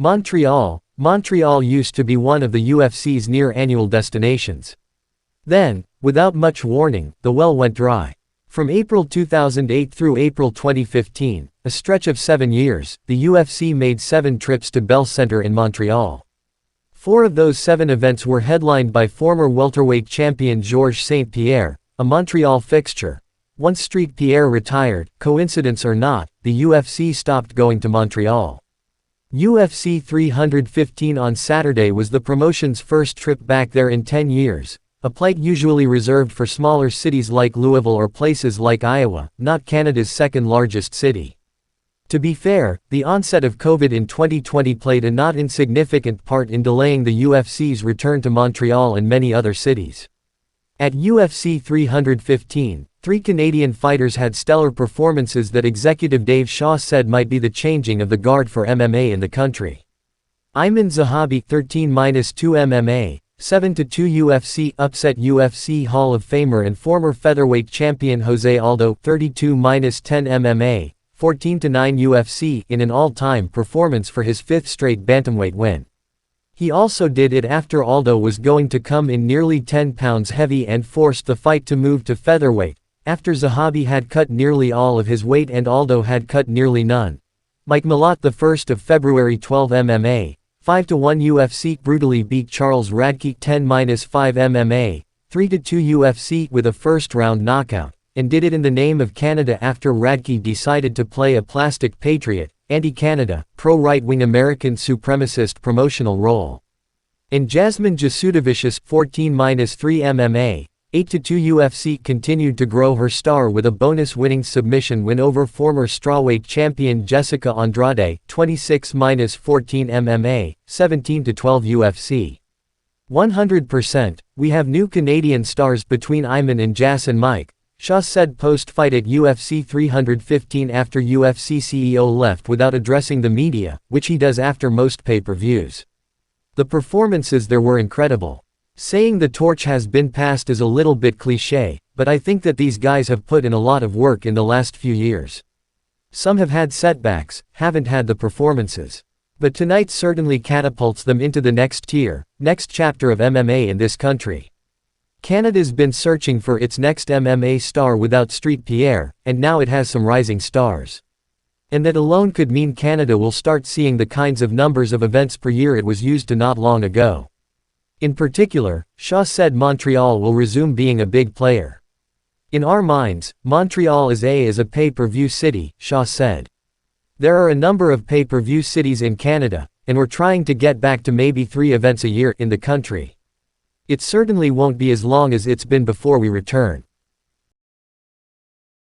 Montreal used to be one of the UFC's near-annual destinations. Then, without much warning, the well went dry. From April 2008 through April 2015, a stretch of 7 years, the UFC made 7 trips to Bell Center in Montreal. 4 of those 7 events were headlined by former welterweight champion Georges St. Pierre, a Montreal fixture. Once St. Pierre retired, coincidence or not, the UFC stopped going to Montreal. UFC 315 on Saturday was the promotion's first trip back there in 10 years, a plight usually reserved for smaller cities like Louisville or places like Iowa, not Canada's second-largest city. To be fair, the onset of COVID in 2020 played a not insignificant part in delaying the UFC's return to Montreal and many other cities. At UFC 315, 3 Canadian fighters had stellar performances that executive Dave Shaw said might be the changing of the guard for MMA in the country. Ayman Zahabi 13-2 MMA, 7-2 UFC upset UFC Hall of Famer and former featherweight champion Jose Aldo 32-10 MMA, 14-9 UFC in an all-time performance for his 5th straight bantamweight win. He also did it after Aldo was going to come in nearly 10 pounds heavy and forced the fight to move to featherweight, after Zahabi had cut nearly all of his weight and Aldo had cut nearly none. Mike Malott 1 February 12 MMA, 5-1 UFC brutally beat Charles Radke 10-5 MMA, 3-2 UFC with a first-round knockout, and did it in the name of Canada after Radke decided to play a plastic patriot, anti-Canada, pro-right-wing American supremacist promotional role. And Jasmine Jasudavicius 14-3 MMA, 8-2 UFC continued to grow her star with a bonus-winning submission win over former strawweight champion Jessica Andrade 26-14 MMA, 17-12 UFC. 100%, we have new Canadian stars between Ayman and Jas and Mike, Shaw said post-fight at UFC 315 after UFC CEO left without addressing the media, which he does after most pay-per-views. The performances there were incredible. Saying the torch has been passed is a little bit cliché, but I think that these guys have put in a lot of work in the last few years. Some have had setbacks, haven't had the performances. But tonight certainly catapults them into the next tier, next chapter of MMA in this country. Canada's been searching for its next MMA star without St. Pierre, and now it has some rising stars. And that alone could mean Canada will start seeing the kinds of numbers of events per year it was used to not long ago. In particular, Shaw said Montreal will resume being a big player. In our minds, Montreal is a pay-per-view city, Shaw said. There are a number of pay-per-view cities in Canada, and we're trying to get back to maybe 3 events a year in the country. It certainly won't be as long as it's been before we return.